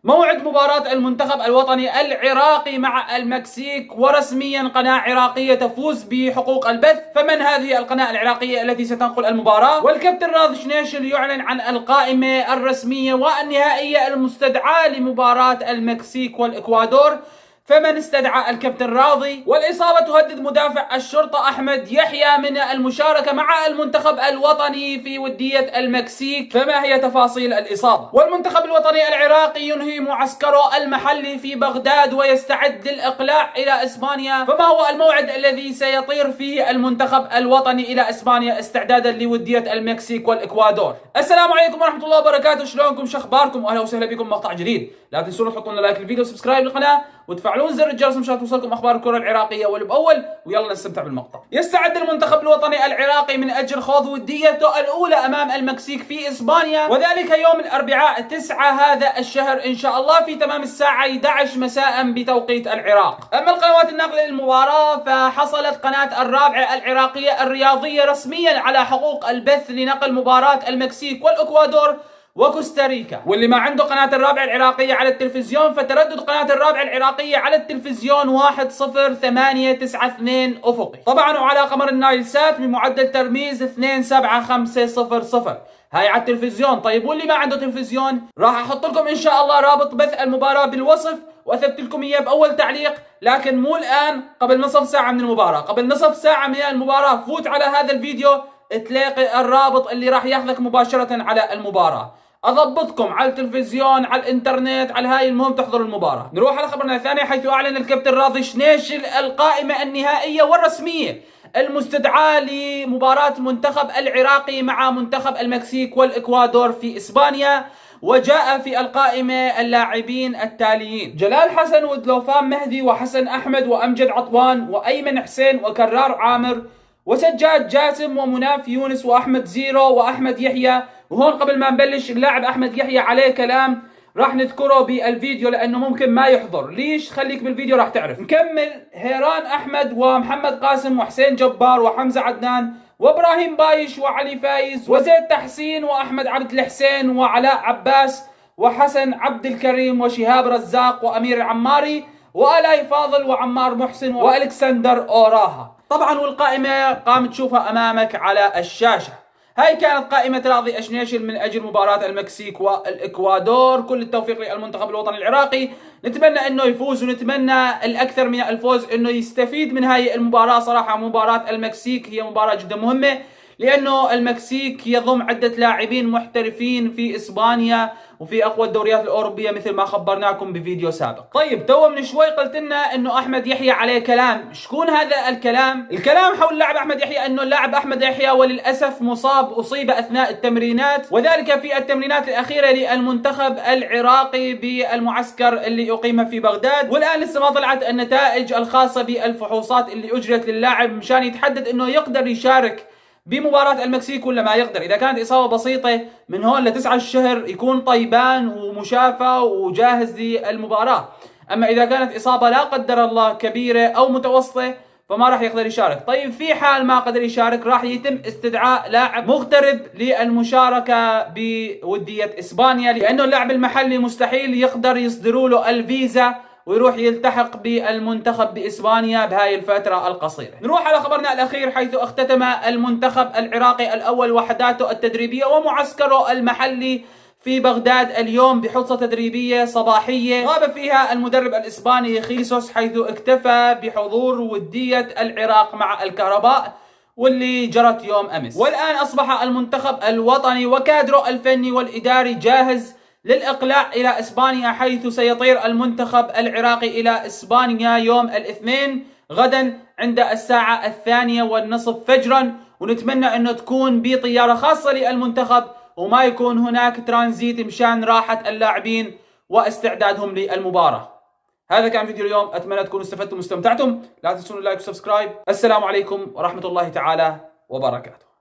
موعد مباراة المنتخب الوطني العراقي مع المكسيك، ورسميا قناة عراقية تفوز بحقوق البث. فمن هذه القناة العراقية التي ستنقل المباراة؟ والكابتن راضي شنيشل يعلن عن القائمة الرسمية والنهائية المستدعاة لمباراة المكسيك والإكوادور. فمن استدعى الكابتن راضي؟ والإصابة تهدد مدافع الشرطة أحمد يحيى من المشاركة مع المنتخب الوطني في ودية المكسيك. فما هي تفاصيل الإصابة؟ والمنتخب الوطني العراقي ينهي معسكره المحلي في بغداد ويستعد للإقلاع إلى إسبانيا. فما هو الموعد الذي سيطير فيه المنتخب الوطني إلى إسبانيا استعدادا لودية المكسيك والإكوادور؟ السلام عليكم ورحمة الله وبركاته، شلونكم؟ شخباركم؟ وأهلا وسهلا بكم مقطع جديد. لا تنسون تحطوا لنا لايك للفيديو وسبسكرايب للقناة وتفعلون زر الجرس مشان توصلكم اخبار الكره العراقيه اول باول. ويلا نستمتع بالمقطع. يستعد المنتخب الوطني العراقي من اجل خوض وديته الاولى امام المكسيك في اسبانيا، وذلك يوم الاربعاء 9 هذا الشهر ان شاء الله في تمام الساعه 11 مساء بتوقيت العراق. اما القنوات الناقله للمباراه، فحصلت قناه الرابعه العراقيه الرياضيه رسميا على حقوق البث لنقل مباراه المكسيك والاكوادور وكوستاريكا. واللي ما عنده قناة الرابعة العراقية على التلفزيون، فتردد قناة الرابعة العراقية على التلفزيون 10892 أفقي، طبعا وعلى قمر النايل سات بمعدل ترميز 27500. هاي على التلفزيون. طيب واللي ما عنده تلفزيون، راح احط لكم ان شاء الله رابط بث المباراة بالوصف واثبت لكم اياه باول تعليق، لكن مو الان، قبل نصف ساعة من المباراة. قبل نصف ساعة من المباراة فوت على هذا الفيديو تلاقي الرابط اللي راح ياخذك مباشرة على المباراة. اضبطكم على التلفزيون، على الانترنت، على هاي، المهم تحضروا المباراة. نروح على خبرنا الثاني، حيث اعلن الكابتن راضي شنيشل القائمة النهائية والرسمية المستدعاة لمباراة المنتخب العراقي مع منتخب المكسيك والاكوادور في اسبانيا. وجاء في القائمة اللاعبين التاليين: جلال حسن ودلوفان مهدي وحسن احمد وامجد عطوان وايمن حسين وكرار عامر وسجاد جاسم ومناف يونس واحمد زيرو واحمد يحيى. وهون قبل ما نبلش، اللاعب احمد يحيى عليه كلام راح نذكره بالفيديو لانه ممكن ما يحضر. ليش؟ خليك بالفيديو راح تعرف. نكمل: هيران احمد ومحمد قاسم وحسين جبار وحمزه عدنان وابراهيم بايش وعلي فايز وزيد تحسين واحمد عبد الحسين وعلاء عباس وحسن عبد الكريم وشهاب رزاق وامير العماري وآلاء فاضل وعمار محسن والكسندر اوراها. طبعا والقائمة قام تشوفها امامك على الشاشة. هاي كانت قائمة راضي شنيشل من اجل مباراة المكسيك والاكوادور. كل التوفيق للمنتخب الوطني العراقي، نتمنى انه يفوز، ونتمنى الاكثر من الفوز، انه يستفيد من هاي المباراة. صراحة مباراة المكسيك هي مباراة جدا مهمة، لانه المكسيك يضم عدة لاعبين محترفين في اسبانيا وفي اقوى الدوريات الاوروبيه مثل ما خبرناكم بفيديو سابق. طيب تو من شوي قلت لنا انه احمد يحيى عليه كلام. شكون هذا الكلام؟ الكلام حول اللاعب احمد يحيى، انه اللاعب احمد يحيى وللاسف اصيب اثناء التمرينات، وذلك في التمرينات الاخيره للمنتخب العراقي بالمعسكر اللي اقيم في بغداد. والان لسه ما طلعت النتائج الخاصه بالفحوصات اللي اجرت للاعب مشان يتحدد انه يقدر يشارك بمباراة المكسيك ولا ما يقدر. إذا كانت إصابة بسيطة من هون ل9 الشهر يكون طيبان ومشافى وجاهز للمباراة. أما إذا كانت إصابة لا قدر الله كبيرة أو متوسطة فما راح يقدر يشارك. طيب في حال ما قدر يشارك راح يتم استدعاء لاعب مغترب للمشاركة بودية إسبانيا، لأنه اللاعب المحلي مستحيل يقدر يصدروا له الفيزا ويروح يلتحق بالمنتخب بإسبانيا بهاي الفترة القصيرة. نروح على خبرنا الأخير، حيث اختتم المنتخب العراقي الأول وحداته التدريبية ومعسكره المحلي في بغداد اليوم بحصة تدريبية صباحية غاب فيها المدرب الإسباني خيسوس، حيث اكتفى بحضور ودية العراق مع الكهرباء واللي جرت يوم أمس. والآن أصبح المنتخب الوطني وكادره الفني والإداري جاهز للإقلاع إلى إسبانيا، حيث سيطير المنتخب العراقي إلى إسبانيا يوم الاثنين غدا عند الساعة 2:30 فجرا. ونتمنى أنه تكون بطيارة خاصة للمنتخب وما يكون هناك ترانزيت مشان راحة اللاعبين واستعدادهم للمباراة. هذا كان فيديو اليوم، أتمنى تكونوا استفدتم واستمتعتم. لا تنسون اللايك والسبسكرايب. السلام عليكم ورحمة الله تعالى وبركاته.